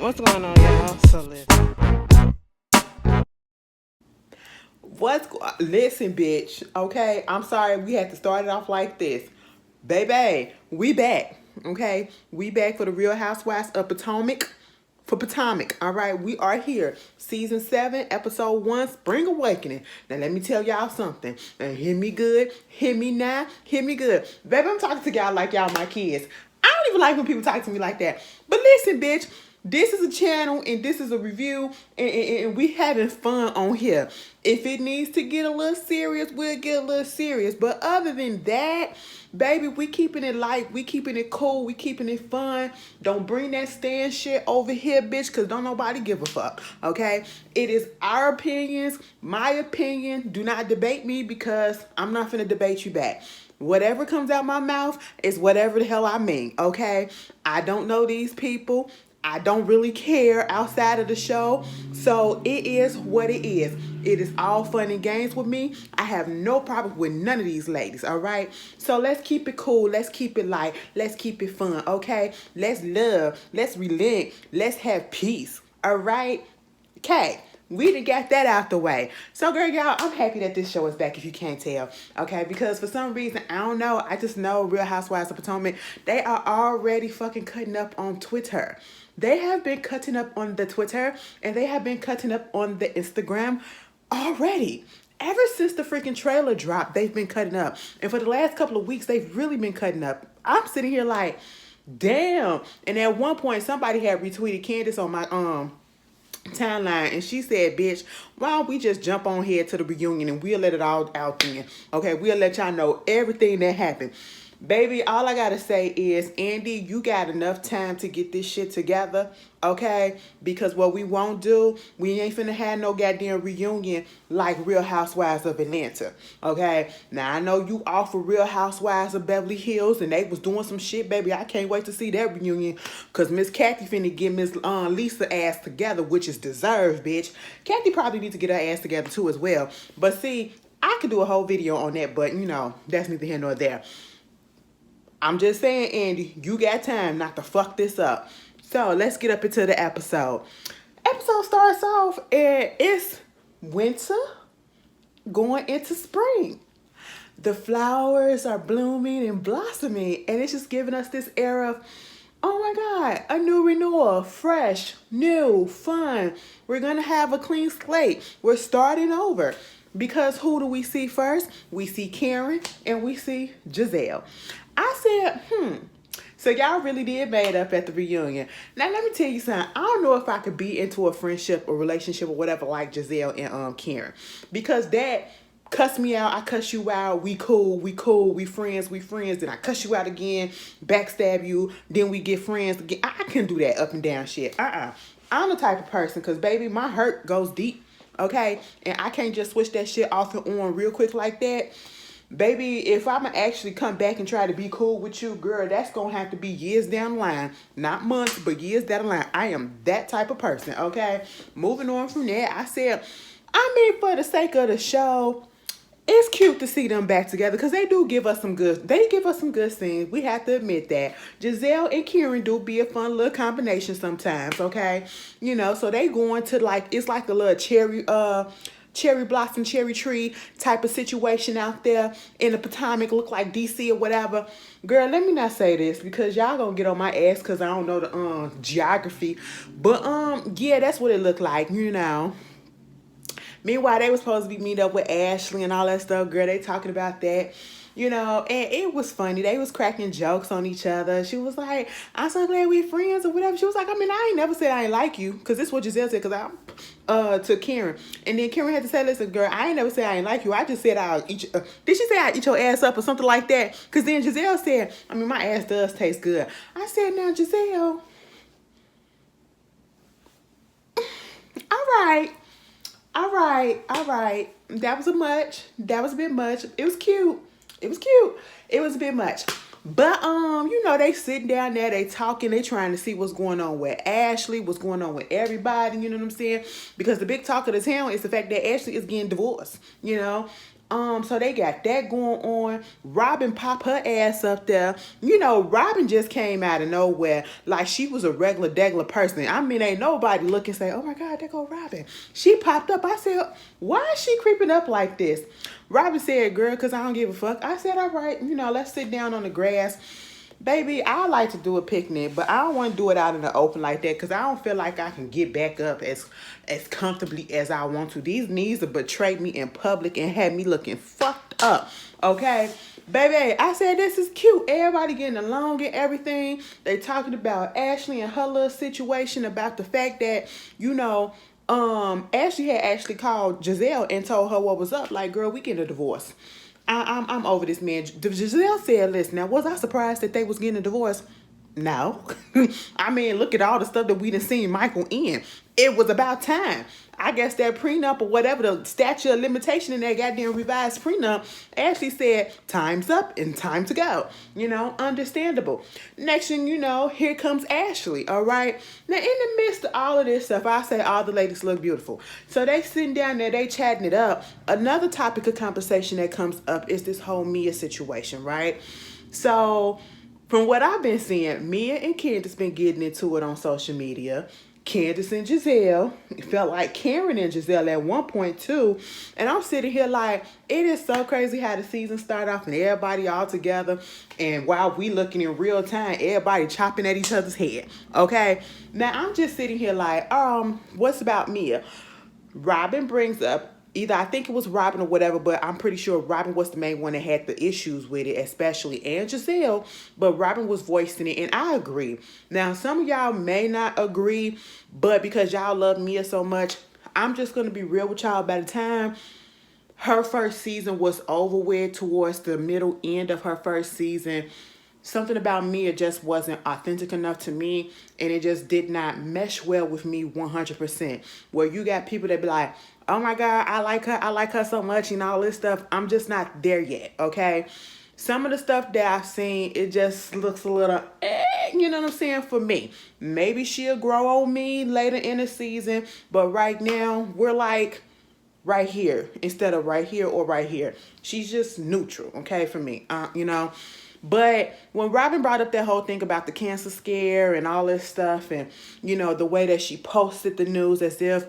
What's going on, y'all? So Listen, bitch. Okay, I'm sorry we had to start it off like this, baby. We back. Okay, we back for the Real Housewives of Potomac. For Potomac, all right, we are here. Season 7, Episode 1, Spring Awakening. Now, let me tell y'all something. Now, hear me good, hear me now, hear me good. Baby, I'm talking to y'all like y'all my kids. I don't even like when people talk to me like that. But listen, bitch, this is a channel and this is a review and we having fun on here. If it needs to get a little serious, we'll get a little serious. But other than that, baby, we keeping it light, we keeping it cool, we keeping it fun. Don't bring that stand shit over here, bitch, because don't nobody give a fuck, okay? It is our opinions, my opinion. Do not debate me because I'm not finna debate you back. Whatever comes out my mouth is whatever the hell I mean, okay? I don't know these people. I don't really care outside of the show. So it is what it is. It is all fun and games with me. I have no problem with none of these ladies, all right? So let's keep it cool. Let's keep it light. Let's keep it fun, okay? Let's love. Let's relent. Let's have peace, all right? Okay. We done got that out the way. So, girl, y'all, I'm happy that this show is back, if you can't tell. Okay, because for some reason, I don't know, I just know Real Housewives of Potomac, they are already fucking cutting up on Twitter. They have been cutting up on the Twitter, and they have been cutting up on the Instagram already. Ever since the freaking trailer dropped, they've been cutting up. And for the last couple of weeks, they've really been cutting up. I'm sitting here like, damn. And at one point, somebody had retweeted Candace on my timeline, and she said, bitch, why don't we just jump on here to the reunion and we'll let it all out then. Okay, we'll let y'all know everything that happened. Baby, all I gotta say is, Andy, you got enough time to get this shit together, okay? Because what we won't do, we ain't finna have no goddamn reunion like Real Housewives of Atlanta, okay? Now, I know you all for Real Housewives of Beverly Hills, and they was doing some shit, baby. I can't wait to see that reunion, because Miss Kathy finna get Miss Lisa ass together, which is deserved, bitch. Kathy probably needs to get her ass together, too, as well. But see, I could do a whole video on that, but, you know, that's neither here nor there. I'm just saying, Andy, you got time not to fuck this up. So let's get up into the episode. Episode starts off and it's winter going into spring. The flowers are blooming and blossoming, and it's just giving us this air of, oh my God, a new renewal, fresh, new, fun. We're gonna have a clean slate. We're starting over. Because who do we see first? We see Karen and we see Giselle. I said, so y'all really did made up at the reunion. Now let me tell you something. I don't know if I could be into a friendship or relationship or whatever like Giselle and Karen. Because that cuss me out, I cuss you out, we cool, we friends, then I cuss you out again, backstab you, then we get friends again. I can do that up and down shit. I'm the type of person, because baby, my hurt goes deep, okay? And I can't just switch that shit off and on real quick like that. Baby, if I'ma actually come back and try to be cool with you, girl, that's gonna have to be years down the line. Not months, but years down the line. I am that type of person, okay? Moving on from that, I said, I mean, for the sake of the show, it's cute to see them back together because they give us some good scenes. We have to admit that. Giselle and Karen do be a fun little combination sometimes, okay? You know, so they going to like, it's like a little cherry blossom, cherry tree type of situation out there in the Potomac, look like DC or whatever. Girl, let me not say this because y'all gonna get on my ass because I don't know the geography. But yeah, that's what it looked like, you know. Meanwhile, they were supposed to be meeting up with Ashley and all that stuff. Girl, they talking about that. You know, and it was funny. They was cracking jokes on each other. She was like, I'm so glad we friends or whatever. She was like, I mean, I ain't never said I ain't like you. Because this is what Giselle said, because I to Karen. And then Karen had to say, listen, girl, I ain't never said I ain't like you. I just said I'll eat did she say I'll eat your ass up or something like that? Because then Giselle said, I mean, my ass does taste good. I said, now, Giselle, all right. All right. That was a bit much. It was cute. It was a bit much. But you know, they sitting down there, they talking, they trying to see what's going on with Ashley, what's going on with everybody, you know what I'm saying? Because the big talk of the town is the fact that Ashley is getting divorced, you know. So they got that going on. Robin pop her ass up there. You know, Robin just came out of nowhere like she was a regular person. I mean, ain't nobody look and say, oh my God, there go Robin. She popped up. I said, why is she creeping up like this? Robin said, girl, because I don't give a fuck. I said, all right, let's sit down on the grass. Baby, I like to do a picnic, but I don't want to do it out in the open like that because I don't feel like I can get back up as comfortably as I want to. These knees have betrayed me in public and had me looking fucked up, okay? Baby, I said this is cute. Everybody getting along and everything. They talking about Ashley and her little situation about the fact that, Ashley had actually called Giselle and told her what was up. Like, girl, we getting a divorce. I'm over this man. Giselle said, listen, now was I surprised that they was getting a divorce? No. I mean, look at all the stuff that we done seen Michael in. It was about time. I guess that prenup or whatever, the statute of limitation in that goddamn revised prenup actually said time's up and time to go. Understandable. Next thing you know, here comes Ashley, all right? Now, in the midst of all of this stuff, I say all the ladies look beautiful. So they sitting down there, they chatting it up. Another topic of conversation that comes up is this whole Mia situation, right? So from what I've been seeing, Mia and Candace been getting into it on social media. Candace and Giselle. It felt like Karen and Giselle at one point too. And I'm sitting here like, it is so crazy how the season started off and everybody all together. And while we looking in real time, everybody chopping at each other's head. Okay. Now I'm just sitting here like, what's about Mia? Robin brings up, either I think it was Robin or whatever, but I'm pretty sure Robin was the main one that had the issues with it, especially, and Giselle, but Robin was voicing it, and I agree. Now, some of y'all may not agree, but because y'all love Mia so much, I'm just going to be real with y'all. By the time her first season was over with, towards the middle end of her first season, something about Mia just wasn't authentic enough to me, and it just did not mesh well with me 100%. Where you got people that be like, oh my God, I like her so much and all this stuff. I'm just not there yet, okay? Some of the stuff that I've seen, it just looks a little, you know what I'm saying, for me. Maybe she'll grow on me later in the season, but right now, we're like right here instead of right here or right here. She's just neutral, okay, for me, But when Robin brought up that whole thing about the cancer scare and all this stuff, and, the way that she posted the news as if,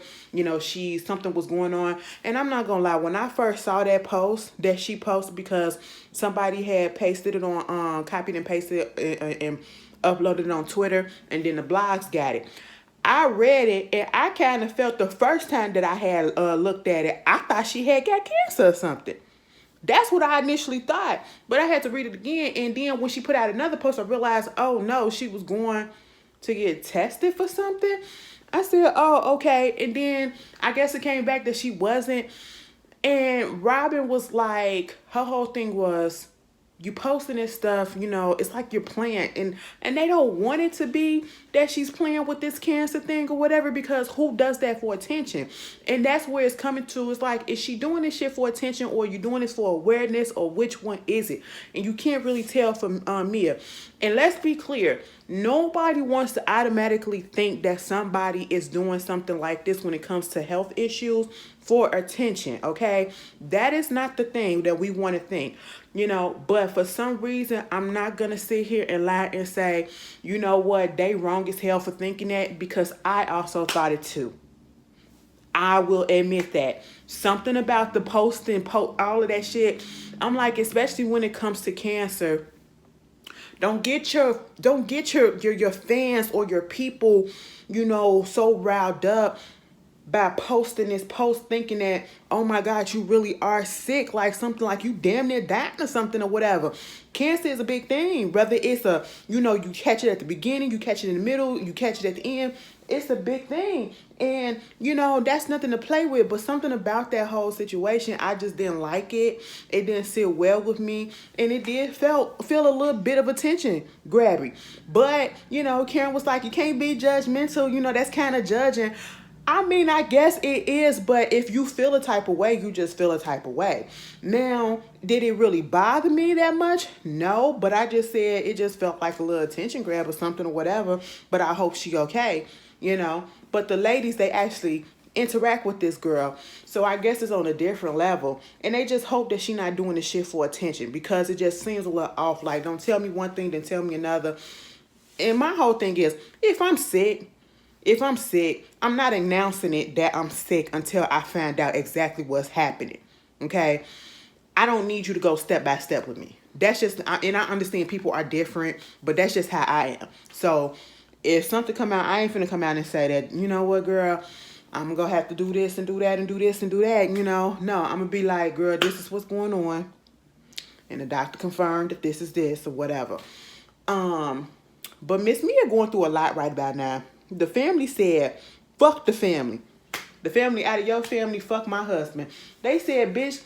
something was going on. And I'm not going to lie, when I first saw that post that she posted, because somebody had pasted it on, copied and pasted it and uploaded it on Twitter, and then the blogs got it. I read it, and I kind of felt the first time that I had looked at it, I thought she had got cancer or something. That's what I initially thought. But I had to read it again. And then when she put out another post, I realized, oh no, she was going to get tested for something. I said, oh, okay. And then I guess it came back that she wasn't. And Robin was like, her whole thing was, you posting this stuff, it's like you're playing. And they don't want it to be that she's playing with this cancer thing or whatever, because who does that for attention? And that's where it's coming to. It's like, is she doing this shit for attention, or are you doing this for awareness, or which one is it? And you can't really tell from Mia. And let's be clear, nobody wants to automatically think that somebody is doing something like this when it comes to health issues for attention, okay? That is not the thing that we want to think, but for some reason, I'm not going to sit here and lie and say, you know what, they wrong as hell for thinking that, because I also thought it too. I will admit that. Something about the posting, all of that shit, I'm like, especially when it comes to cancer, don't get your fans or your people, so riled up by posting this post thinking that, oh my God, you really are sick, like something like you damn near dying or something or whatever. Cancer is a big thing. Whether it's you catch it at the beginning, you catch it in the middle, you catch it at the end. It's a big thing. And, that's nothing to play with. But something about that whole situation, I just didn't like it. It didn't sit well with me. And it did feel a little bit of attention grabby. But, Karen was like, you can't be judgmental. That's kind of judging. I mean, I guess it is, but if you feel a type of way, you just feel a type of way. Now, did it really bother me that much? No, but I just said it just felt like a little attention grab or something or whatever, but I hope she okay, But the ladies, they actually interact with this girl. So I guess it's on a different level. And they just hope that she not doing this shit for attention, because it just seems a little off. Like, don't tell me one thing, then tell me another. And my whole thing is, if I'm sick, I'm not announcing it that I'm sick until I find out exactly what's happening. Okay? I don't need you to go step by step with me. That's just, and I understand people are different, but that's just how I am. So if something come out, I ain't finna come out and say that, you know what, girl, I'm gonna have to do this and do that and do this and do that, you know. No, I'm gonna be like, girl, this is what's going on. And the doctor confirmed that this is this or whatever. But Miss Mia going through a lot right about now. The family said, fuck the family. The family out of your family, fuck my husband. They said, bitch,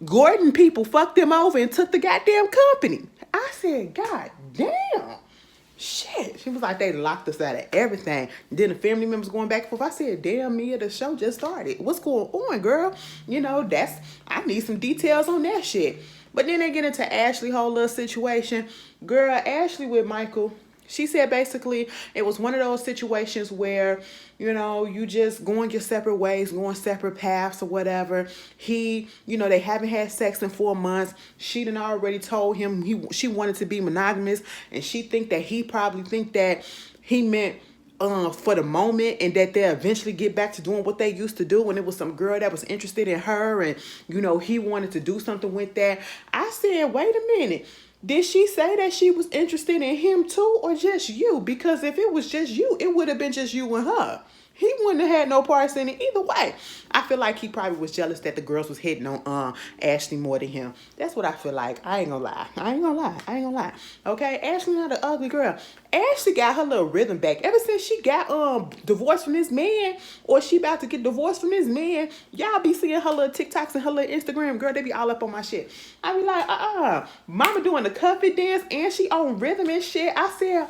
Gordon people fucked them over and took the goddamn company. I said, God damn. Shit. She was like, they locked us out of everything. Then the family members going back and forth. I said, damn, Mia, the show just started. What's going on, girl? You know, I need some details on that shit. But then they get into Ashley whole little situation. Girl, Ashley with Michael, she said basically it was one of those situations where, you know, you just going your separate ways, going separate paths or whatever. They haven't had sex in 4 months. She done already told him she wanted to be monogamous, and she think that he probably think that he meant for the moment, and that they'll eventually get back to doing what they used to do when it was some girl that was interested in her, and, you know, he wanted to do something with that. I said, wait a minute. Did she say that she was interested in him too, or just you? Because if it was just you, it would have been just you and her. He wouldn't have had no parts in it either way. I feel like he probably was jealous that the girls was hitting on Ashley more than him. That's what I feel like. I ain't gonna lie. Okay, Ashley not an ugly girl. Ashley got her little rhythm back. Ever since she got divorced from this man, or she about to get divorced from this man, y'all be seeing her little TikToks and her little Instagram. Girl, they be all up on my shit. I be like, mama doing the cuffy dance and she on rhythm and shit. I said,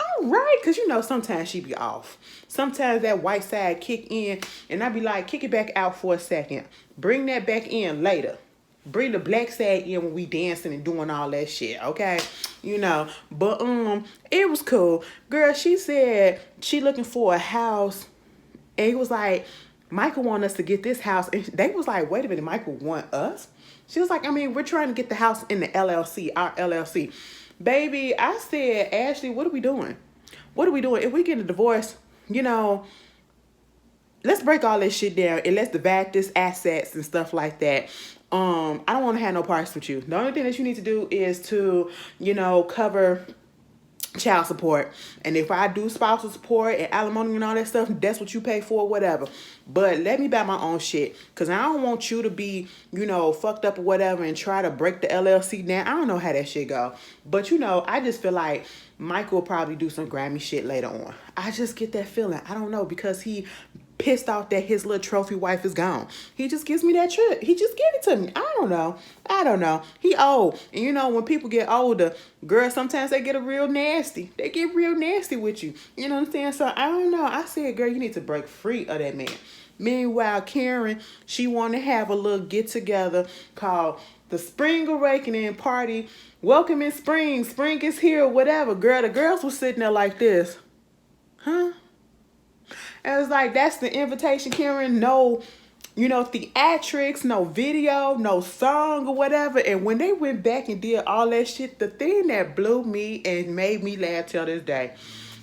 all right, because you know sometimes she be off. Sometimes that white side kick in, and I be like, kick it back out for a second. Bring that back in later. Bring the black side in when we dancing and doing all that shit, okay? You know, but it was cool. Girl, she said she looking for a house, and it was like, Michael want us to get this house. And they was like, wait a minute, Michael want us? She was like, I mean, we're trying to get the house in the LLC, our LLC. Baby, I said, Ashley, what are we doing? What are we doing? If we get a divorce, you know, let's break all this shit down and let's divide this assets and stuff like that. I don't want to have no parts with you. The only thing that you need to do is to, you know, cover child support. And if I do spousal support and alimony and all that stuff, that's what you pay for, whatever. But let me buy my own shit, because I don't want you to be, you know, fucked up or whatever and try to break the LLC down. I don't know how that shit go. But, you know, I just feel like Michael will probably do some Grammy shit later on. I just get that feeling. I don't know, because he pissed off that his little trophy wife is gone. He just gives me that trip. He just give it to me. I don't know. He old. And you know, when people get older, girls, sometimes they get real nasty. They get real nasty with you. You know what I'm saying? So I don't know. I said, girl, you need to break free of that man. Meanwhile, Karen, she want to have a little get together called the Spring Awakening Party. Welcome in spring. Spring is here, whatever. Girl, the girls were sitting there like this. Huh? And it was like, that's the invitation, Karen. No, you know, theatrics, no video, no song or whatever. And when they went back and did all that shit, the thing that blew me and made me laugh till this day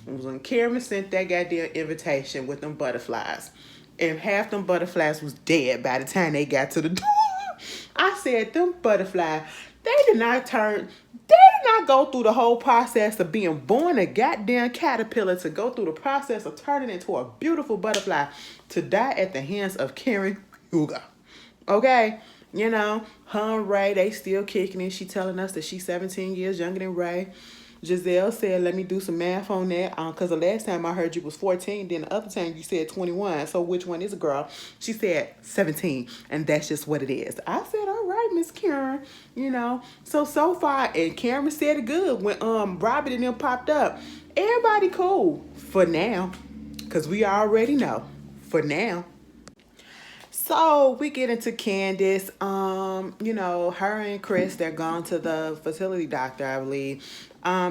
was when Karen sent that goddamn invitation with them butterflies. And half them butterflies was dead by the time they got to the door. I said, them butterflies, they did not go through the whole process of being born a goddamn caterpillar to go through the process of turning into a beautiful butterfly to die at the hands of Karen Hugo. Okay? You know, her and Ray, they still kicking it. She telling us that she's 17 years younger than Ray. Giselle said, let me do some math on that. Because the last time I heard you was 14. Then the other time you said 21. So which one is a girl? She said 17. And that's just what it is. I said, all right, Miss Karen. You know, so far. And Karen said it good when Robert and them popped up. Everybody cool. For now. Because we already know. For now. So we get into Candace. You know, her and Chris, they're gone to the fertility doctor, I believe.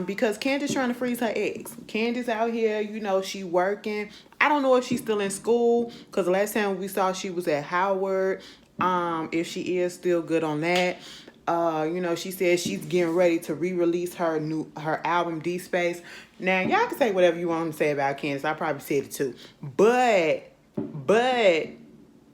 Because Candace trying to freeze her eggs. Candace out here, she working. I don't know if she's still in school, because last time we saw she was at Howard. If she is still good on that. She said she's getting ready to re-release her album D Space. Now y'all can say whatever you want to say about Candace. I probably said it too. But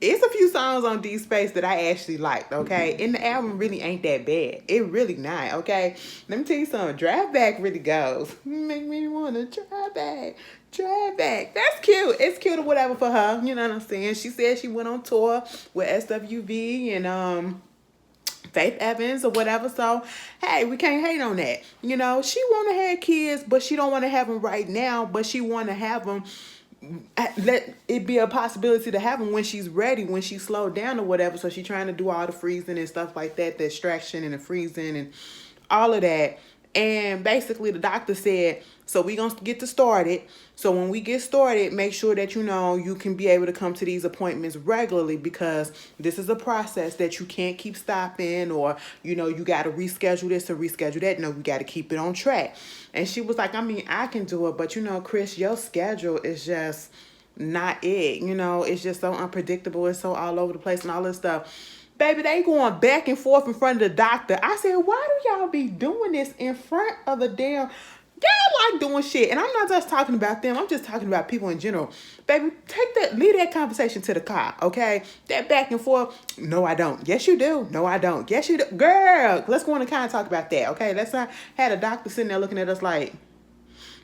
it's a few songs on D Space that I actually liked, okay? And the album really ain't that bad. It really not, okay? Let me tell you something. Drive Back really goes. Make me wanna drive back. Drive Back. That's cute. It's cute or whatever for her. You know what I'm saying? She said she went on tour with SWV and Faith Evans or whatever. So, hey, we can't hate on that. She want to have kids, but she don't want to have them right now, but she want to have them. Let it be a possibility to have them when she's ready, when she's slowed down or whatever. So she's trying to do all the freezing and stuff like that, the extraction and the freezing and all of that. And basically the doctor said, so we gonna get to started. So when we get started, make sure that you can be able to come to these appointments regularly, because this is a process that you can't keep stopping, or you got to reschedule this or reschedule that. No, we got to keep it on track. And she was like, I can do it, but Chris, your schedule is just not it. It's just so unpredictable. It's so all over the place and all this stuff. Baby, they going back and forth in front of the doctor. I said, why do y'all be doing this in front of the damn... Y'all like doing shit. And I'm not just talking about them. I'm just talking about people in general. Baby, leave that conversation to the car, okay? That back and forth. No, I don't. Yes, you do. No, I don't. Yes, you do. Girl, let's go on and kind of talk about that, okay? Let's not have a doctor sitting there looking at us like,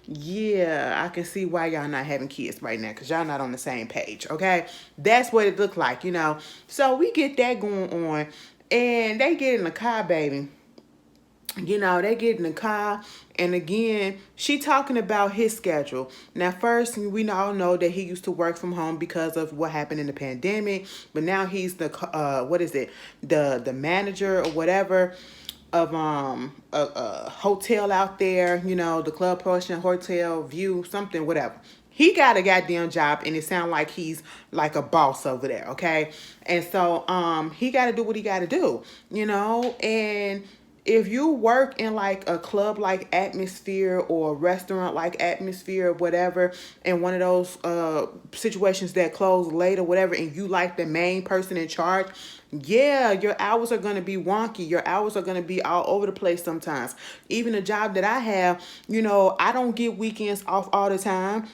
yeah, I can see why y'all not having kids right now, because y'all not on the same page, okay? That's what it looked like, So we get that going on, and they get in the car, baby. They get in the car, and again, she talking about his schedule. Now, first, we all know that he used to work from home because of what happened in the pandemic, but now he's the, the manager or whatever of a hotel out there, the Club Portion Hotel View, something, whatever. He got a goddamn job, and it sounds like he's like a boss over there, okay? And so he got to do what he got to do, and if you work in like a club like atmosphere or a restaurant like atmosphere or whatever, in one of those situations that close late or whatever, and you like the main person in charge, yeah, your hours are going to be wonky. Your hours are going to be all over the place sometimes. Even the job that I have, I don't get weekends off all the time.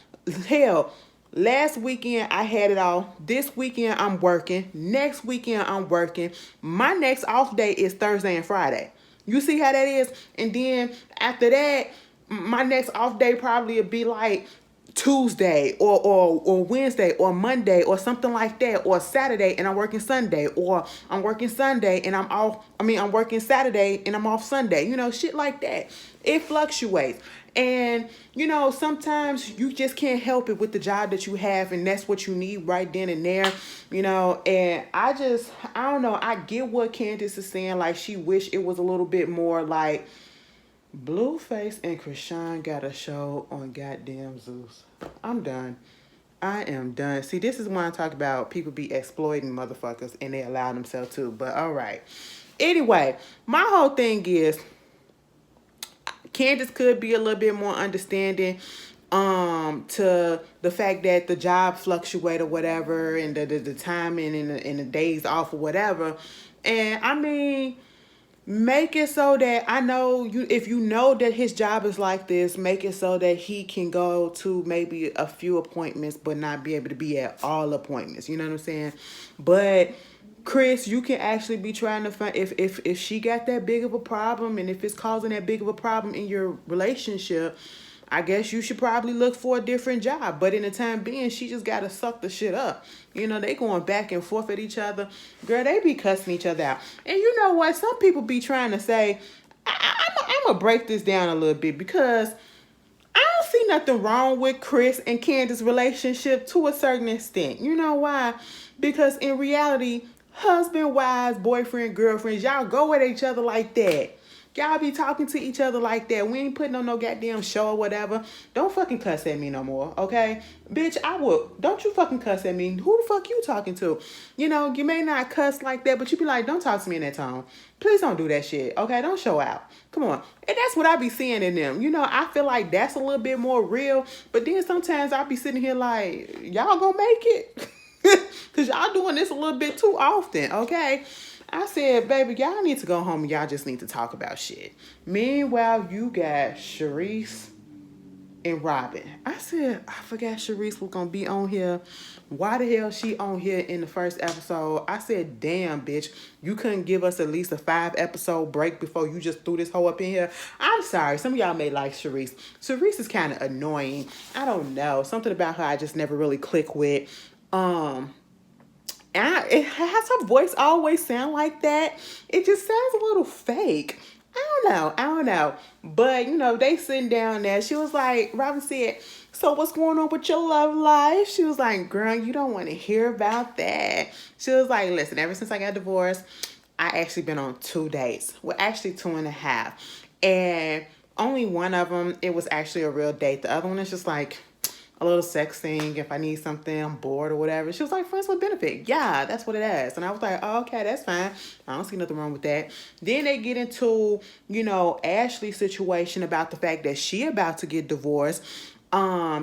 Hell, last weekend I had it all. This weekend I'm working. Next weekend I'm working. My next off day is Thursday and Friday. You see how that is? And then after that, my next off day probably would be like Tuesday or Wednesday or Monday or something like that, or Saturday and I'm working Sunday, or I'm working Sunday and I'm working Saturday and I'm off Sunday, shit like that. It fluctuates. And, sometimes you just can't help it with the job that you have, and that's what you need right then and there, and I don't know. I get what Candace is saying. Like, she wish it was a little bit more like Blueface and Krishan got a show on goddamn Zeus. I'm done. I am done. See, this is when I talk about people be exploiting motherfuckers and they allow themselves to, but all right. Anyway, my whole thing is, Candace could be a little bit more understanding to the fact that the job fluctuate or whatever, and the timing and the days off or whatever. And make it so that if you know that his job is like this, make it so that he can go to maybe a few appointments but not be able to be at all appointments. You know what I'm saying? But Chris, you can actually be trying to find if she got that big of a problem, and if it's causing that big of a problem in your relationship, I guess you should probably look for a different job. But in the time being, she just got to suck the shit up. They going back and forth at each other. Girl, they be cussing each other out. And you know what? Some people be trying to say, I'm going to break this down a little bit, because I don't see nothing wrong with Chris and Candace's relationship to a certain extent. You know why? Because in reality, husband, wives, boyfriend, girlfriends, y'all go at each other like that. Y'all be talking to each other like that. We ain't putting on no goddamn show or whatever. Don't fucking cuss at me no more, okay? Bitch, I will. Don't you fucking cuss at me. Who the fuck you talking to? You know, you may not cuss like that, but you be like, don't talk to me in that tone. Please don't do that shit, okay? Don't show out. Come on. And that's what I be seeing in them. You know, I feel like that's a little bit more real. But then sometimes I be sitting here like, y'all gonna make it? Because y'all doing this a little bit too often, okay? I said, baby, y'all need to go home and y'all just need to talk about shit. Meanwhile, you got Sharice and Robin. I said, I forgot Sharice was going to be on here. Why the hell she on here in the first episode? I said, damn, bitch, you couldn't give us at least a 5-episode break before you just threw this hoe up in here. I'm sorry. Some of y'all may like Sharice. Sharice is kind of annoying. I don't know. Something about her I just never really click with. And it has her voice always sound like that. It just sounds a little fake. I don't know. But, you know, they sitting down there. She was like, Robin said, so what's going on with your love life? She was like, girl, you don't want to hear about that. She was like, listen, ever since I got divorced, I actually been on 2 dates. Well, actually 2.5. And only one of them, it was actually a real date. The other one is just like a little sex thing. If I need something, I'm bored or whatever. She was like, friends with benefit. Yeah, that's what it is. And I was like, oh, okay, that's fine. I don't see nothing wrong with that. Then they get into, you know, Ashley's situation about the fact that she about to get divorced.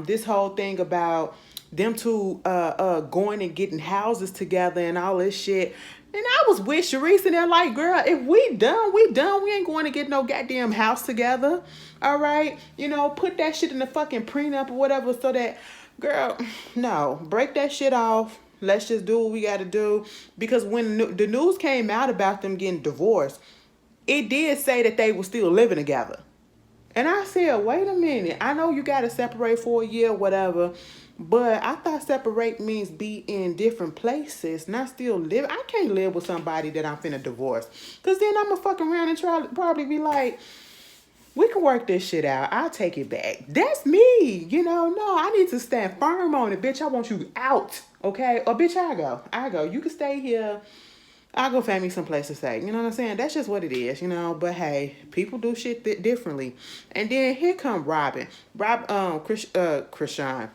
This whole thing about them two going and getting houses together and all this shit. And I was with Sharice and they're like, girl, if we done, we done. We ain't going to get no goddamn house together. All right? You know, put that shit in the fucking prenup or whatever so that, girl, no. Break that shit off. Let's just do what we got to do. Because when the news came out about them getting divorced, it did say that they were still living together. And I said, wait a minute. I know you got to separate for a year or whatever. But I thought separate means be in different places, not still live. I can't live with somebody that I'm finna divorce. Because then I'm going to fuck around and probably be like, we can work this shit out. I'll take it back. That's me. You know, no, I need to stand firm on it. Bitch, I want you out. Okay? Or bitch, I go. You can stay here. I'll go find me some place to stay. You know what I'm saying? That's just what it is, you know. But hey, people do shit differently. And then here come Robin. Krishan.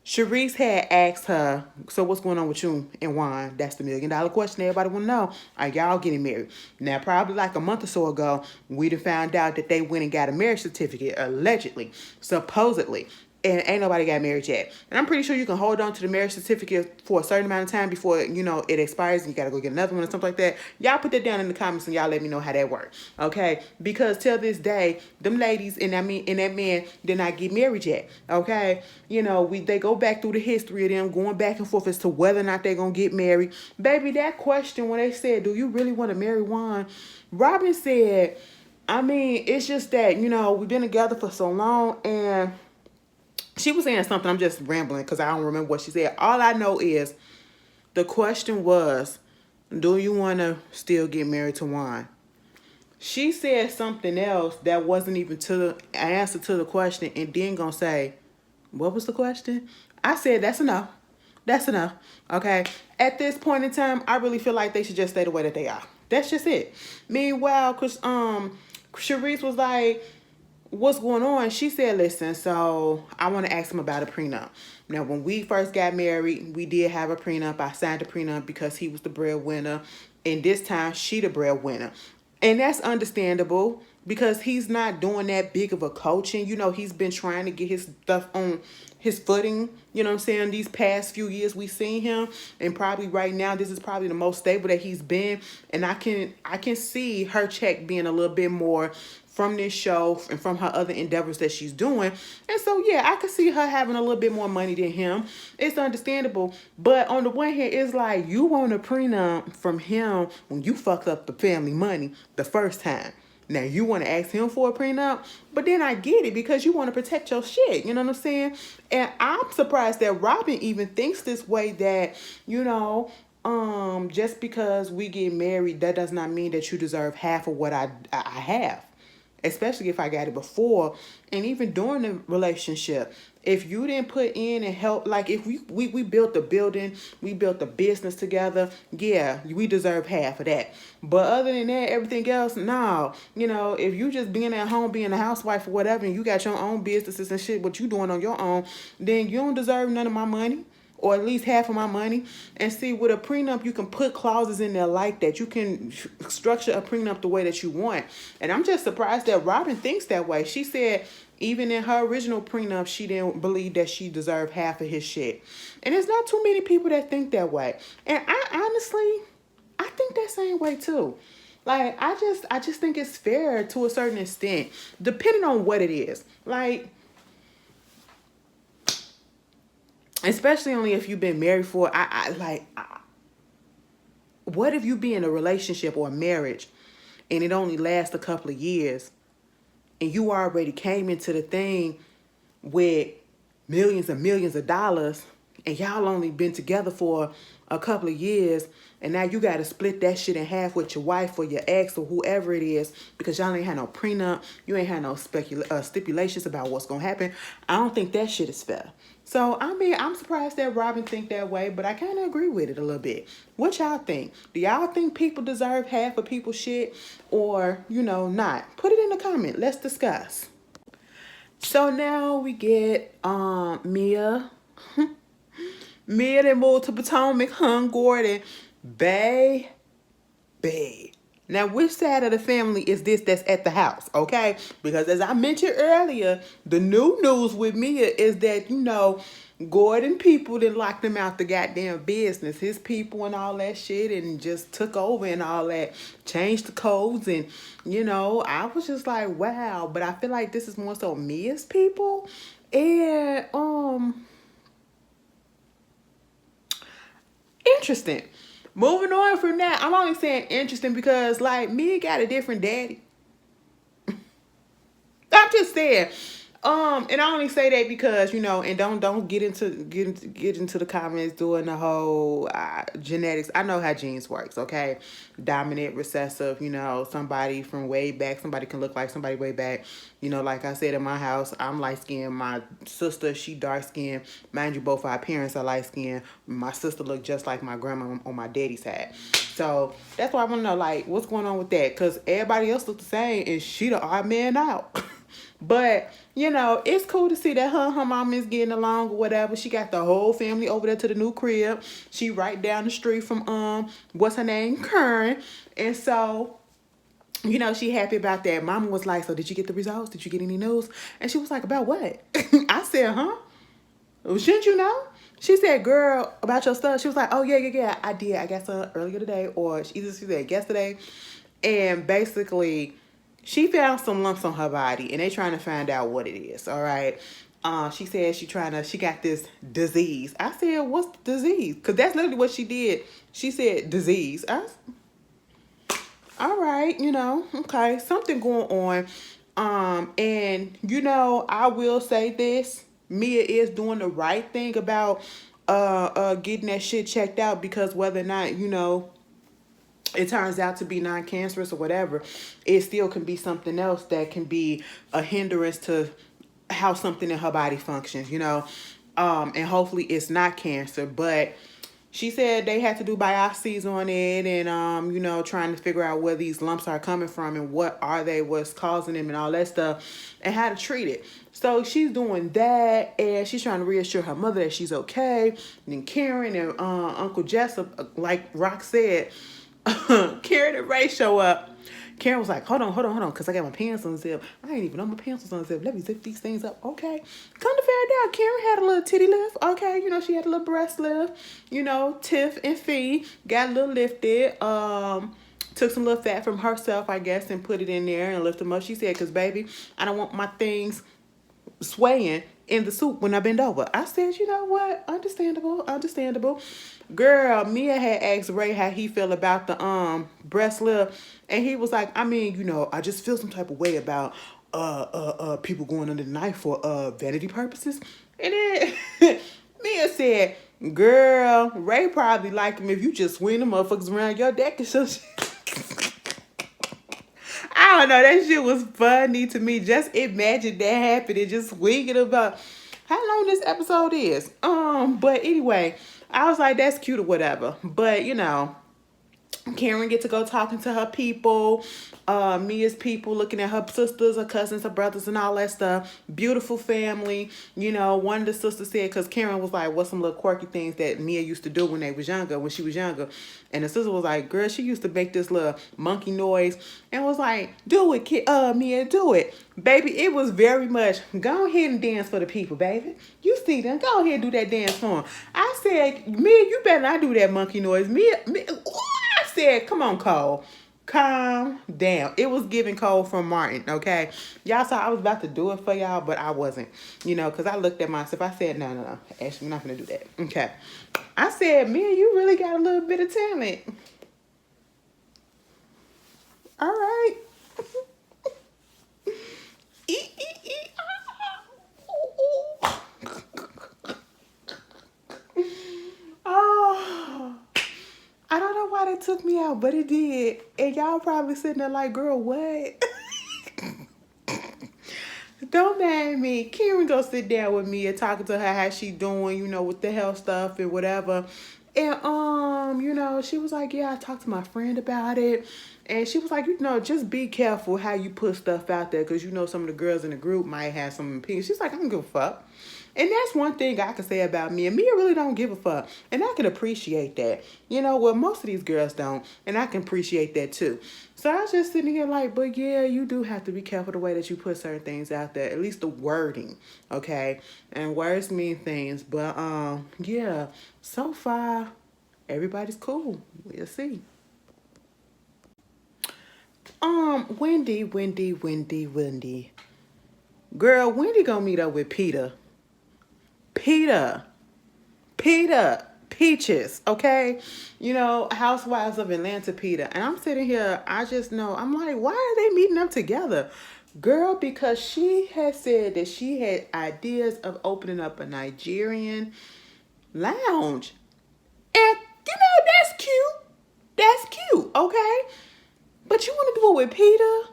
Sharice had asked her, so what's going on with you and Juan? That's the $1 million question everybody want to know. Are y'all getting married? Now, probably like a month or so ago, we done found out that they went and got a marriage certificate, allegedly, supposedly. And ain't nobody got married yet. And I'm pretty sure you can hold on to the marriage certificate for a certain amount of time before, you know, it expires and you got to go get another one or something like that. Y'all put that down in the comments and y'all let me know how that works. Okay? Because till this day, them ladies and that man did not get married yet. Okay? You know, they go back through the history of them going back and forth as to whether or not they're going to get married. Baby, that question when they said, do you really want to marry Juan? Robin said, I mean, it's just that, you know, we've been together for so long and she was saying something. I'm just rambling because I don't remember what she said. All I know is the question was, do you want to still get married to Juan? She said something else that wasn't even to the answer to the question and then gonna say, what was the question? I said, that's enough. That's enough. Okay. At this point in time, I really feel like they should just stay the way that they are. That's just it. Meanwhile, Sharice was like, what's going on? She said, listen, so I want to ask him about a prenup. Now, when we first got married, we did have a prenup. I signed a prenup because he was the breadwinner. And this time, she the breadwinner. And that's understandable because he's not doing that big of a coaching. You know, he's been trying to get his stuff on his footing. You know what I'm saying? These past few years we've seen him. And probably right now, this is probably the most stable that he's been. And I can see her check being a little bit more from this show and from her other endeavors that she's doing. And so, yeah, I could see her having a little bit more money than him. It's understandable. But on the one hand, it's like you want a prenup from him when you fucked up the family money the first time. Now, you want to ask him for a prenup, but then I get it because you want to protect your shit. You know what I'm saying? And I'm surprised that Robin even thinks this way that, you know, just because we get married, that does not mean that you deserve half of what I have. Especially if I got it before and even during the relationship. if you didn't put in and help, like if we built the building, we built the business together, yeah, we deserve half of that. But other than that, everything else, no. You know, if you just being at home, being a housewife or whatever, and you got your own businesses and shit, what you doing on your own, then you don't deserve none of my money, or at least half of my money. And see, with a prenup, you can put clauses in there like that. You can structure a prenup the way that you want. And I'm just surprised that Robin thinks that way. She said even in her original prenup, she didn't believe that she deserved half of his shit. And there's not too many people that think that way. And I honestly, I think that same way too. Like, I just think it's fair to a certain extent, depending on what it is. Like, especially only if you've been married for, what if you be in a relationship or a marriage and it only lasts a couple of years and you already came into the thing with millions and millions of dollars and y'all only been together for a couple of years, and now you got to split that shit in half with your wife or your ex or whoever it is because y'all ain't had no prenup, you ain't had no stipulations about what's going to happen. I don't think that shit is fair. So, I mean, I'm surprised that Robin think that way, but I kind of agree with it a little bit. What y'all think? Do y'all think people deserve half of people's shit or, you know, not? Put it in the comment. Let's discuss. So now we get Mia. Mia that moved to Potomac, Gordon. Baby. Now, which side of the family is this that's at the house, okay? Because as I mentioned earlier, the new news with Mia is that, you know, Gordon people didn't lock them out the goddamn business. His people and all that shit and just took over and all that. Changed the codes and, you know, I was just like, wow. But I feel like this is more so Mia's people. And, interesting. Moving on from that, I'm only saying interesting because, like, Mia got a different daddy. I'm just saying. And I only say that because, you know, and don't get into the comments doing the whole genetics. I know how genes works, okay? Dominant, recessive, you know, somebody from way back. Somebody can look like somebody way back. You know, like I said, in my house, I'm light-skinned. My sister, she dark-skinned. Mind you, both our parents are light-skinned. My sister looked just like my grandma on my daddy's side. So that's why I want to know, like, what's going on with that? Because everybody else look the same, and she the odd man out. But, you know, it's cool to see that her mom is getting along or whatever. She got the whole family over there to the new crib. She right down the street from, what's her name? Karen. And so, you know, she happy about that. Mama was like, so did you get the results? Did you get any news? And she was like, about what? I said, huh? Well, shouldn't you know? She said, girl, about your stuff. She was like, oh, yeah, I did. I got some earlier today, or she said yesterday. And basically, she found some lumps on her body, and they trying to find out what it is, all right? She said she got this disease. I said, what's the disease? Because that's literally what she did. She said disease. All right, you know, okay, something going on. And, you know, I will say this. Mia is doing the right thing about getting that shit checked out, because whether or not, you know, it turns out to be non-cancerous or whatever, it still can be something else that can be a hindrance to how something in her body functions, you know. And hopefully it's not cancer. But she said they had to do biopsies on it and, you know, trying to figure out where these lumps are coming from and what are they, what's causing them and all that stuff, and how to treat it. So she's doing that, and she's trying to reassure her mother that she's okay. And then Karen and Uncle Jessup, like Rock said, Karen and Ray show up. Karen was like, hold on, because I got my pants unzipped. I ain't even know my pants was unzipped. Let me zip these things up. Okay. Come to find out, Karen had a little titty lift. Okay, you know, she had a little breast lift. You know, Tiff and Fee got a little lifted. Took some little fat from herself, I guess, and put it in there and lift them up. She said, because, baby, I don't want my things swaying in the soup when I bend over. I said, you know what? Understandable. Girl, Mia had asked Ray how he feel about the breast lift, and he was like, I mean, you know, I just feel some type of way about people going under the knife for vanity purposes. And then Mia said, girl, Ray probably like him if you just swing the motherfuckers around your neck and so shit. I don't know, that shit was funny to me. Just imagine that happening, just swinging about. how long this episode is. But anyway, I was like, that's cute or whatever. But you know, Karen get to go talking to her people, Mia's people, looking at her sisters, her cousins, her brothers, and all that stuff. Beautiful family. You know, one of the sisters said, because Karen was like, what's some little quirky things that Mia used to do when she was younger. And the sister was like, girl, she used to make this little monkey noise and was like, do it, Mia, do it. Baby, it was very much, go ahead and dance for the people, baby. You see them, go ahead and do that dance for them. I said, Mia, you better not do that monkey noise. Mia, I said, come on, Cole. Calm down. It was giving Cole from Martin, okay? Y'all saw I was about to do it for y'all, but I wasn't. You know, because I looked at myself. I said, no. Ashley, we're not going to do that. Okay. I said, Mia, you really got a little bit of talent. All right. Oh. I don't know why they took me out, but it did. And y'all probably sitting there like, girl, what? Don't mind me. Karen go sit down with me and talking to her how she doing, you know, with the health stuff and whatever. And you know, she was like, yeah, I talked to my friend about it. And she was like, you know, just be careful how you put stuff out there, because you know some of the girls in the group might have some opinions. She's like, I don't give a fuck. And that's one thing I can say about me. And Mia really don't give a fuck. And I can appreciate that. You know, well, most of these girls don't. And I can appreciate that too. So I was just sitting here like, but yeah, you do have to be careful the way that you put certain things out there. At least the wording, okay? And words mean things. But yeah, so far, everybody's cool. We'll see. Wendy. Girl, Wendy gonna meet up with Peter. Peaches, okay? You know, Housewives of Atlanta Peter. And I'm sitting here, I just know, I'm like, why are they meeting up together? Girl, because she had said that she had ideas of opening up a Nigerian lounge. And, you know, that's cute. That's cute, okay? But you want to do it with Peter?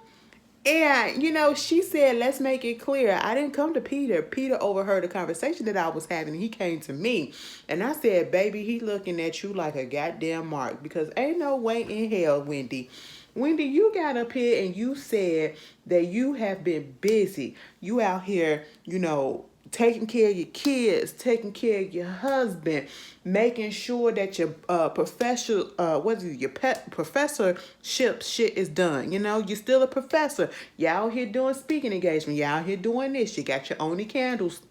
And, you know, she said, let's make it clear. I didn't come to Peter. Peter overheard the conversation that I was having. And he came to me. And I said, baby, he looking at you like a goddamn mark. Because ain't no way in hell, Wendy. Wendy, you got up here and you said that you have been busy. You out here, you know, taking care of your kids, taking care of your husband, making sure that your your pet professorship shit is done. You know, you're still a professor. You out here doing speaking engagement. You out here doing this. You got your Only Candles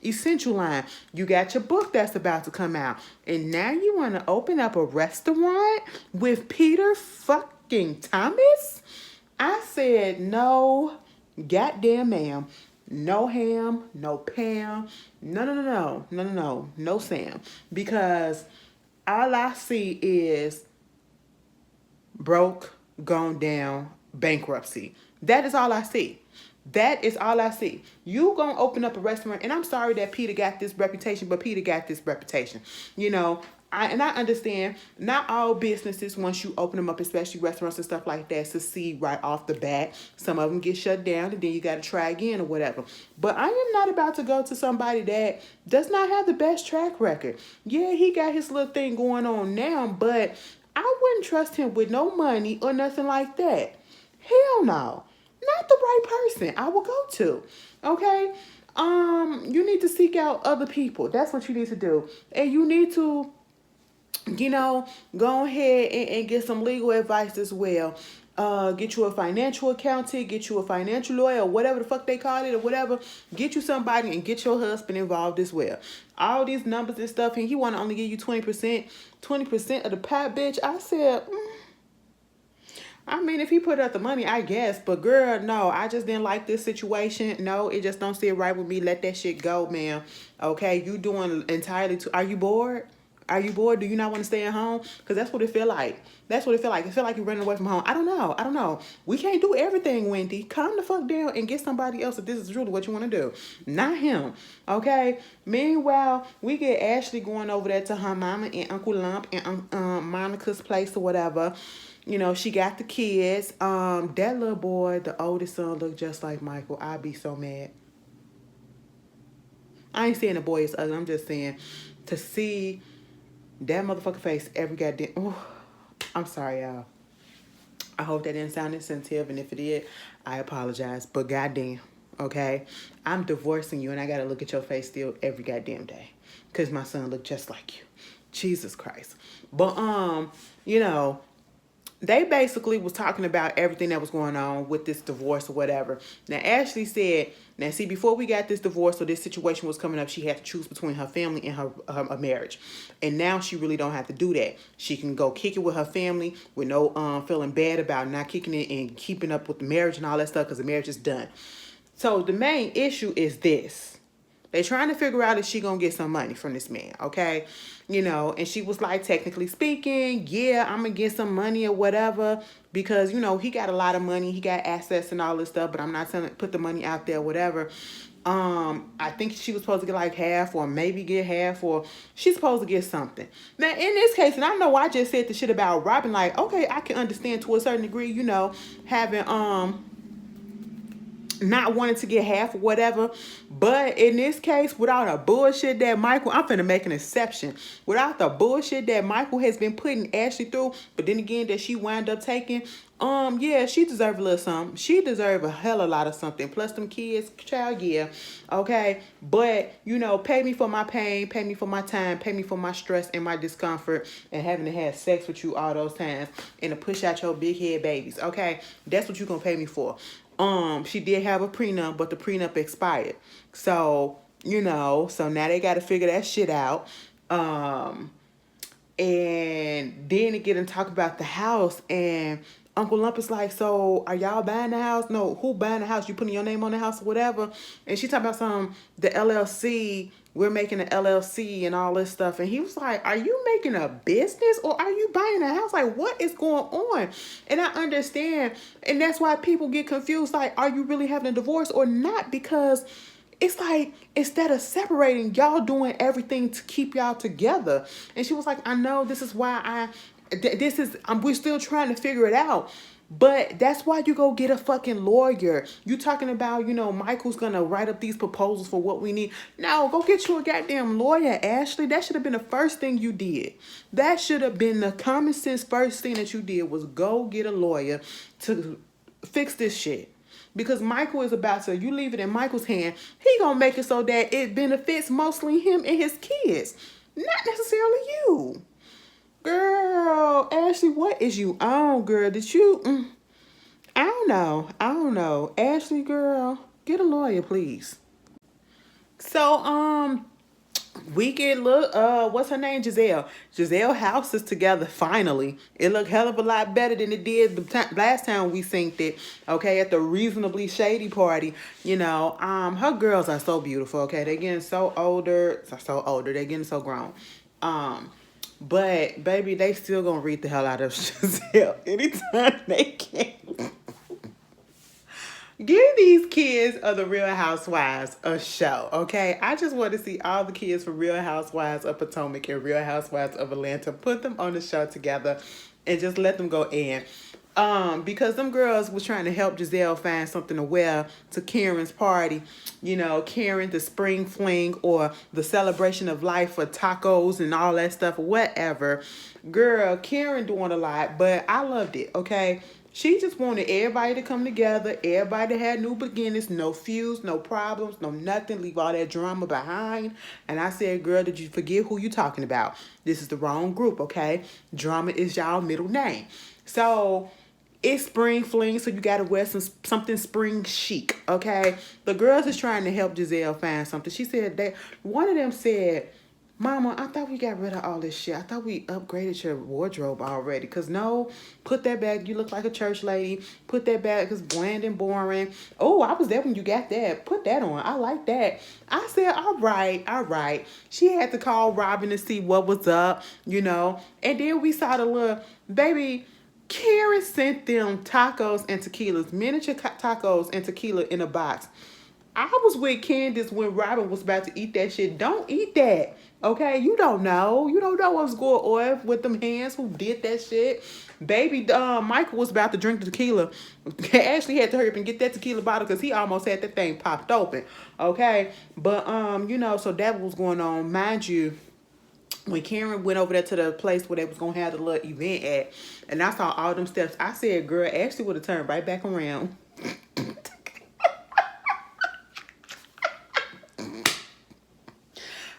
essential line. You got your book that's about to come out. And now you want to open up a restaurant with Peter fucking Thomas? I said, no, goddamn ma'am. No ham, no Pam, no Sam. Because all I see is broke, gone down, bankruptcy. That is all I see. That is all I see. You gonna open up a restaurant, and I'm sorry that Peter got this reputation, but Peter got this reputation. You know, I understand not all businesses, once you open them up, especially restaurants and stuff like that, succeed right off the bat. Some of them get shut down and then you got to try again or whatever. But I am not about to go to somebody that does not have the best track record. Yeah, he got his little thing going on now, but I wouldn't trust him with no money or nothing like that. Hell no. Not the right person I will go to. Okay? You need to seek out other people. That's what you need to do. And you need to, you know, go ahead and get some legal advice as well. Get you a financial accountant, get you a financial lawyer, or whatever the fuck they call it, or whatever. Get you somebody and get your husband involved as well. All these numbers and stuff, and he want to only give you 20% of the pie, bitch. I said, I mean, if he put up the money, I guess. But girl, no, I just didn't like this situation. No, it just don't sit right with me. Let that shit go, ma'am. Okay, you doing entirely too. Are you bored? Are you bored? Do you not want to stay at home? Because that's what it feel like. That's what it feel like. It feel like you're running away from home. I don't know. We can't do everything, Wendy. Calm the fuck down and get somebody else if this is really what you want to do. Not him. Okay? Meanwhile, we get Ashley going over there to her mama and Uncle Lump and Monica's place or whatever. You know, she got the kids. That little boy, the oldest son, looked just like Michael. I'd be so mad. I ain't saying the boy is ugly. I'm just saying to see that motherfucker face every goddamn. Ooh, I'm sorry, y'all. I hope that didn't sound insensitive, and if it did, I apologize. But goddamn, okay, I'm divorcing you, and I gotta look at your face still every goddamn day, cause my son look just like you. Jesus Christ. But you know, they basically was talking about everything that was going on with this divorce or whatever. Now, Ashley said, now see, before we got this divorce or this situation was coming up, she had to choose between her family and her marriage. And now she really don't have to do that. She can go kick it with her family with no feeling bad about not kicking it and keeping up with the marriage and all that stuff because the marriage is done. So the main issue is this. They trying to figure out if she gonna get some money from this man, okay? You know, and she was like, technically speaking, yeah, I'm gonna get some money or whatever because, you know, he got a lot of money, he got assets and all this stuff, but I'm not telling put the money out there, whatever. I think she was supposed to get like half or maybe get half or she's supposed to get something. Now, in this case, and I know I just said the shit about Robin, like, okay, I can understand to a certain degree, you know, having, not wanting to get half or whatever, but in this case, without a bullshit that Michael, I'm finna make an exception. Without the bullshit that Michael has been putting Ashley through, but then again that she wound up taking, yeah, she deserve a little something. She deserve a hell of a lot of something. Plus them kids, child, yeah, okay. But you know, pay me for my pain, pay me for my time, pay me for my stress and my discomfort, and having to have sex with you all those times, and to push out your big head babies. Okay, that's what you gonna pay me for. She did have a prenup, but the prenup expired. So, you know, so now they got to figure that shit out. And then they get and talk about the house, and Uncle Lump is like, so are y'all buying the house? No, who buying the house? You putting your name on the house or whatever? And she talking about the LLC, we're making an LLC and all this stuff. And he was like, are you making a business or are you buying a house? Like, what is going on? And I understand. And that's why people get confused. Like, are you really having a divorce or not? Because it's like, instead of separating, y'all doing everything to keep y'all together. And she was like, I know this is why we're still trying to figure it out. But that's why you go get a fucking lawyer. You talking about, you know, Michael's gonna write up these proposals for what we need. No, go get you a goddamn lawyer, Ashley. That should have been the first thing you did. That should have been the common sense first thing that you did was go get a lawyer to fix this shit. Because Michael is about to, you leave it in Michael's hand, he gonna make it so that it benefits mostly him and his kids, not necessarily you. Girl, Ashley, what is you on, girl? Did you, I don't know. Ashley, girl, get a lawyer, please. So, we get what's her name? Giselle house is together finally. It looked hell of a lot better than it did the last time we synced it. Okay, at the reasonably shady party. You know, her girls are so beautiful. Okay, they're getting so older. They're getting so grown. But baby, they still gonna read the hell out of Giselle anytime they can. Give these kids of the Real Housewives a show, okay? I just want to see all the kids from Real Housewives of Potomac and Real Housewives of Atlanta, put them on the show together and just let them go in. Because them girls was trying to help Giselle find something to wear to Karen's party. You know, Karen, the spring fling or the celebration of life for tacos and all that stuff, whatever. Girl, Karen doing a lot, but I loved it, okay? She just wanted everybody to come together, everybody to have new beginnings, no feuds, no problems, no nothing, leave all that drama behind. And I said, girl, did you forget who you talking about? This is the wrong group, okay? Drama is y'all middle name. So it's spring fling, so you got to wear something spring chic, okay? The girls is trying to help Giselle find something. She said that one of them said, Mama, I thought we got rid of all this shit. I thought we upgraded your wardrobe already. Because no, put that back. You look like a church lady. Put that back. It's bland and boring. Oh, I was there when you got that. Put that on. I like that. I said, all right. She had to call Robin to see what was up, you know. And then we saw the little, baby, Karen sent them tacos and tequilas, miniature tacos and tequila in a box. I was with Candace when Robin was about to eat that shit. Don't eat that. Okay, you don't know. You don't know what's going on with them hands who did that shit. Baby, Michael was about to drink the tequila. Ashley had to hurry up and get that tequila bottle because he almost had that thing popped open. Okay, but so that was going on. Mind you, when Karen went over there to the place where they was gonna have the little event at, and I saw all them steps, I said, "Girl, Ashley would have turned right back around."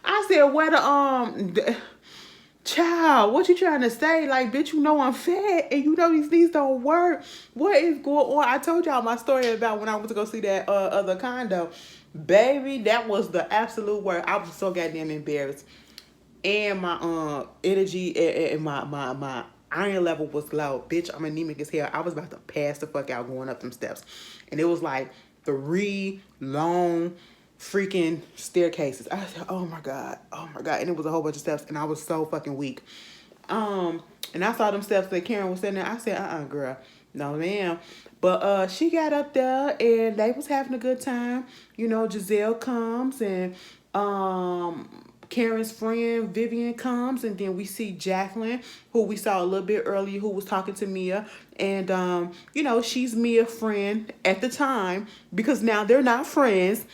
I said, "Where the child, what you trying to say? Like, bitch, you know I'm fat and you know these things don't work. What is going on?" I told y'all my story about when I went to go see that other condo. Baby, that was the absolute worst. I was so goddamn embarrassed. And my energy and my iron level was low. Bitch, I'm anemic as hell. I was about to pass the fuck out going up them steps. And it was like 3 long freaking staircases. I said, oh my God. And it was a whole bunch of steps and I was so fucking weak. And I saw them steps that Karen was sitting there. I said, girl, no ma'am. But she got up there and they was having a good time. You know, Giselle comes and Karen's friend Vivian comes, and then we see Jacqueline, who we saw a little bit earlier, who was talking to Mia. And she's Mia's friend at the time, because now they're not friends.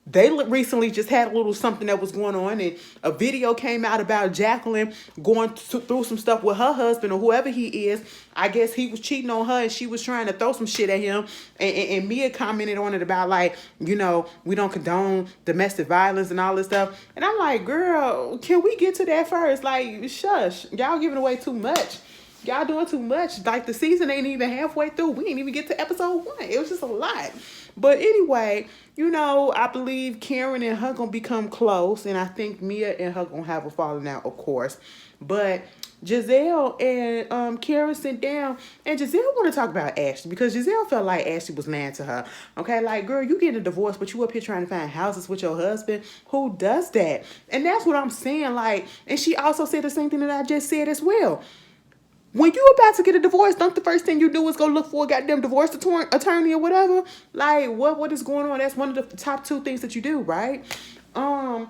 They recently just had a little something that was going on, and a video came out about Jacqueline going through some stuff with her husband or whoever he is. I guess he was cheating on her and she was trying to throw some shit at him. And Mia commented on it about, like, we don't condone domestic violence and all this stuff. And I'm like, girl, can we get to that first? Like, shush. Y'all giving away too much. Y'all doing too much. Like, the season ain't even halfway through. We ain't even get to episode 1. It was just a lot. But anyway, I believe Karen and her gonna become close, and I think Mia and her gonna have a falling out, of course. But Giselle and Karen sit down, and Giselle want to talk about Ashley because Giselle felt like Ashley was lying to her. Okay, like, girl, you getting a divorce, but you up here trying to find houses with your husband. Who does that? And that's what I'm saying. Like, and she also said the same thing that I just said as well. When you about to get a divorce, don't the first thing you do is go look for a goddamn divorce attorney or whatever? Like, what is going on? That's one of the top 2 things that you do, right? And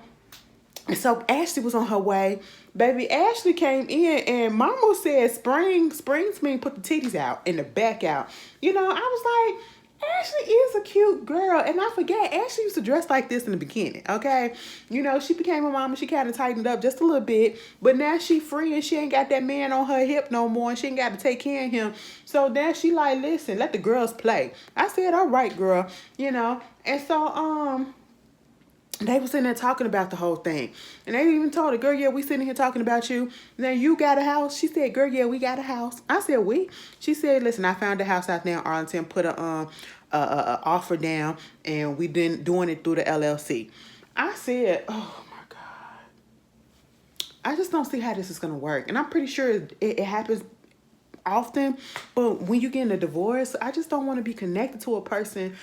so Ashley was on her way. Baby, Ashley came in and Mama said springs mean put the titties out and the back out. I was like, Ashley is a cute girl. And I forget, Ashley used to dress like this in the beginning, okay? She became a mama. She kind of tightened up just a little bit. But now she free and she ain't got that man on her hip no more. And she ain't got to take care of him. So now she like, listen, let the girls play. I said, all right, girl. And so, they were sitting there talking about the whole thing. And they even told her, girl, yeah, we sitting here talking about you. Now, you got a house? She said, girl, yeah, we got a house. I said, we? She said, listen, I found a house out there in Arlington, put a offer down, and we been doing it through the LLC. I said, oh, my God. I just don't see how this is going to work. And I'm pretty sure it happens often. But when you get in a divorce, I just don't want to be connected to a person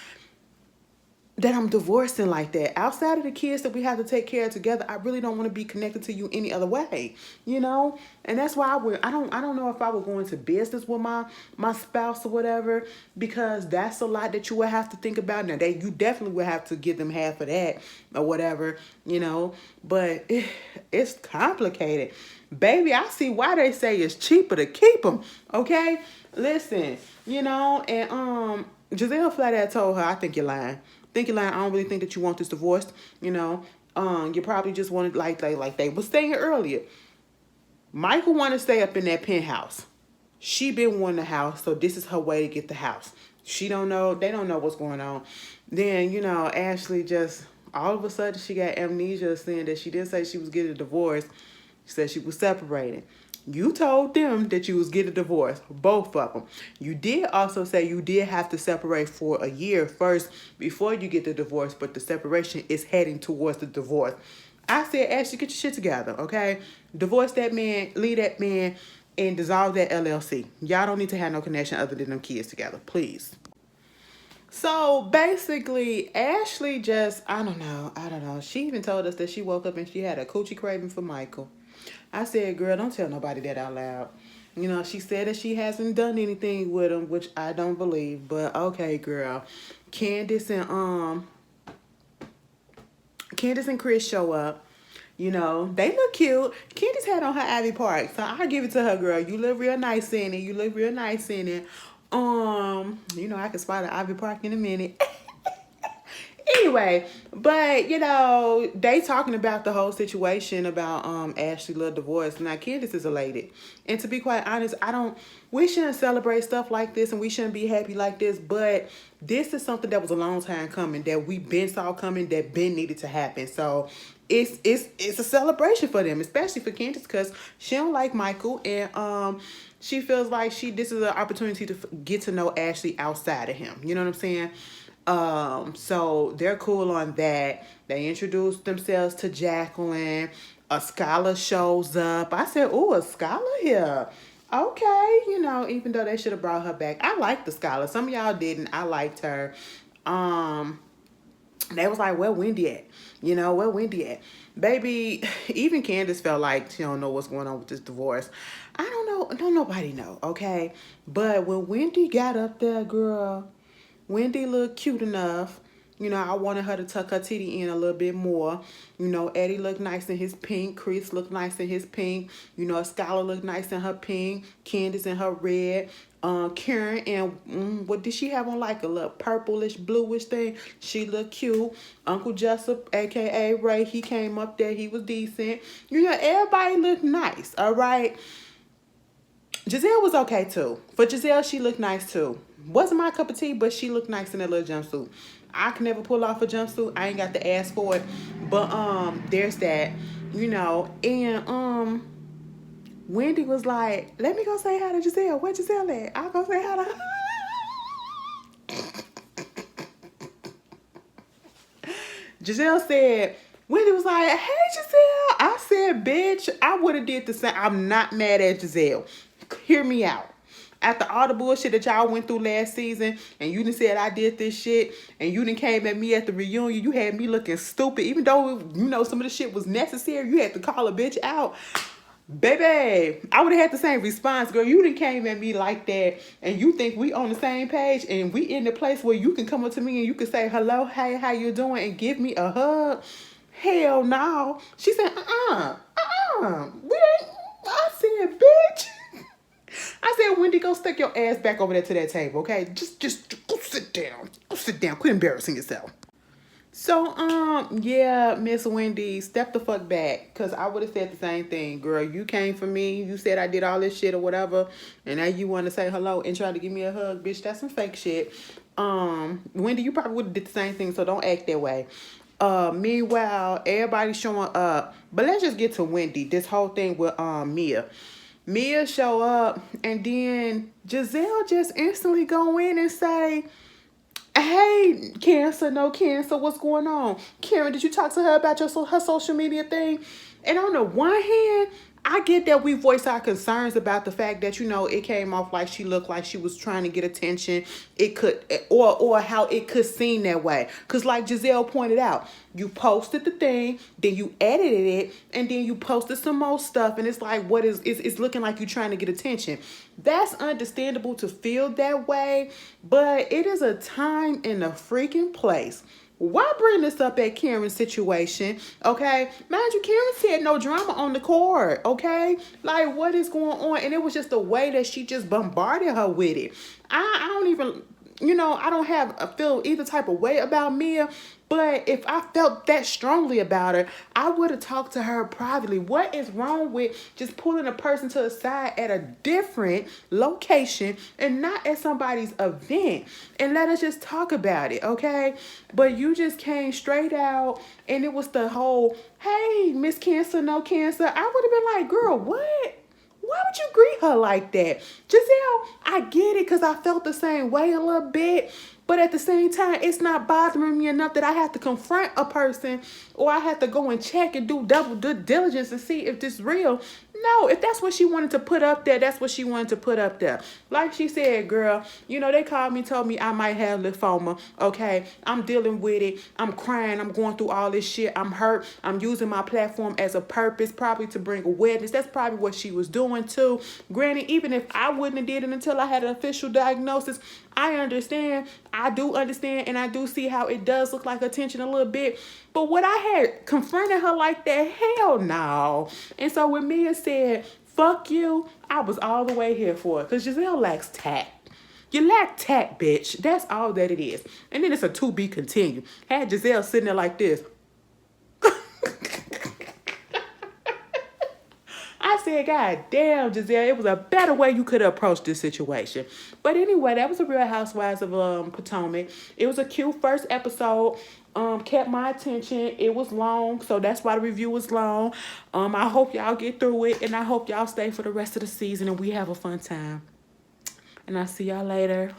that I'm divorcing like that. Outside of the kids that we have to take care of together, I really don't want to be connected to you any other way, And that's why I don't know if I would go into business with my spouse or whatever, because that's a lot that you would have to think about. Now, you definitely would have to give them half of that or whatever, But it's complicated. Baby, I see why they say it's cheaper to keep them, okay? Listen, and Giselle flat out told her, I think you're lying. I don't really think that you want this divorce. You probably just wanted, like they were saying earlier. Michael wanted to stay up in that penthouse. She been wanting the house, so this is her way to get the house. They don't know what's going on. Then, Ashley just, all of a sudden, she got amnesia saying that she didn't say she was getting a divorce. She said she was separated. You told them that you was getting a divorce, both of them. You did also say you did have to separate for a year first before you get the divorce, but the separation is heading towards the divorce. I said, Ashley, get your shit together, okay? Divorce that man, leave that man, and dissolve that LLC. Y'all don't need to have no connection other than them kids together, please. So basically, Ashley just, I don't know. She even told us that she woke up and she had a coochie craving for Michael. I said, girl, don't tell nobody that out loud. She said that she hasn't done anything with him, which I don't believe. But okay, girl. Candace and Chris show up. You know, they look cute. Candace had on her Ivy Park, so I give it to her, girl. You look real nice in it. You look real nice in it. You know, I can spot an Ivy Park in a minute. Anyway, but you know, they talking about the whole situation about Ashley little divorce. Now Candace is elated. And to be quite honest, we shouldn't celebrate stuff like this and we shouldn't be happy like this, but this is something that was a long time coming, that we been saw coming, that been needed to happen. So it's a celebration for them, especially for Candace, because she don't like Michael, and she feels like this is an opportunity to get to know Ashley outside of him. You know what I'm saying? So they're cool on that. They introduce themselves to Jacqueline. A scholar shows up. I said, "Oh, a scholar here." Okay, you know, even though they should have brought her back. I liked the scholar. Some of y'all didn't. I liked her. They was like, "Where Wendy at? You know, where Wendy at?" Baby, even Candace felt like she don't know what's going on with this divorce. I don't know. Don't nobody know, okay? But when Wendy got up there, girl, Wendy looked cute enough. You know, I wanted her to tuck her titty in a little bit more. You know, Eddie looked nice in his pink. Chris looked nice in his pink. You know, Skylar looked nice in her pink. Candace in her red. Karen, and what did she have on, like a little purplish, bluish thing? She looked cute. Uncle Jessup, a.k.a. Ray, he came up there. He was decent. You know, everybody looked nice, all right? Giselle was okay, too. For Giselle, she looked nice, too. Wasn't my cup of tea, but she looked nice in that little jumpsuit. I can never pull off a jumpsuit. I ain't got to ask for it. But there's that, you know. And Wendy was like, "Let me go say hi to Giselle. Where Giselle at? I'll go say hi to her." Giselle said, Wendy was like, "Hey, Giselle." I said, "Bitch, I would have did the same." I'm not mad at Giselle. Hear me out. After all the bullshit that y'all went through last season, and you done said I did this shit, and you done came at me at the reunion, you had me looking stupid. Even though, you know, some of the shit was necessary, you had to call a bitch out. Baby, I would have had the same response, girl. You done came at me like that, and you think we on the same page, and we in the place where you can come up to me and you can say, "Hello, hey, how you doing?" and give me a hug. Hell no. She said, we ain't. I said, "Bitch." I said, "Wendy, go stick your ass back over there to that table, okay? Just go sit down. Go sit down. Quit embarrassing yourself." So, yeah, Miss Wendy, step the fuck back, because I would have said the same thing. Girl, you came for me. You said I did all this shit or whatever, and now you want to say hello and try to give me a hug. Bitch, that's some fake shit. Wendy, you probably would have did the same thing, so don't act that way. Meanwhile, everybody's showing up. But let's just get to Wendy. This whole thing with Mia. Mia show up, and then Giselle just instantly go in and say, "Hey, Cancer, no Cancer, what's going on? Karen, did you talk to her about her social media thing?" And on the one hand, I get that we voice our concerns about the fact that, you know, it came off like she looked like she was trying to get attention. It could, or how it could seem that way. Because like Giselle pointed out, you posted the thing, then you edited it, and then you posted some more stuff. And it's like, it's looking like you're trying to get attention. That's understandable to feel that way, but it is a time and a freaking place. Why bring this up at Karen's situation, okay? Mind you, Karen said no drama on the court, okay? Like, what is going on? And it was just the way that she just bombarded her with it. I don't even, you know, I don't feel either type of way about Mia, but if I felt that strongly about her, I would have talked to her privately. What is wrong with just pulling a person to the side at a different location and not at somebody's event, and let us just talk about it, okay? But you just came straight out, and it was the whole, "Hey, Miss Cancer, no Cancer." I would have been like, "Girl, what? Why would you greet her like that?" Giselle, I get it, because I felt the same way a little bit. But at the same time, it's not bothering me enough that I have to confront a person, or I have to go and check and do double due diligence and see if this is real. No, if that's what she wanted to put up there, that's what she wanted to put up there. Like she said, girl, you know, they called me, told me I might have lymphoma. Okay, I'm dealing with it. I'm crying. I'm going through all this shit. I'm hurt. I'm using my platform as a purpose, probably to bring awareness. That's probably what she was doing too. Granted, even if I wouldn't have did it until I had an official diagnosis, I understand. I do understand, and I do see how it does look like attention a little bit. But what I had confronted her like that, hell no. And so when Mia said, fuck you, I was all the way here for it. Because Giselle lacks tact. You lack tact, bitch. That's all that it is. And then it's a to be continued. Had Giselle sitting there like this. I said, God damn, Giselle, it was a better way you could have approached this situation. But anyway, that was a Real Housewives of Potomac. It was a cute first episode. Kept my attention. It was long, so that's why the review was long. I hope y'all get through it, and I hope y'all stay for the rest of the season and we have a fun time. And I'll see y'all later.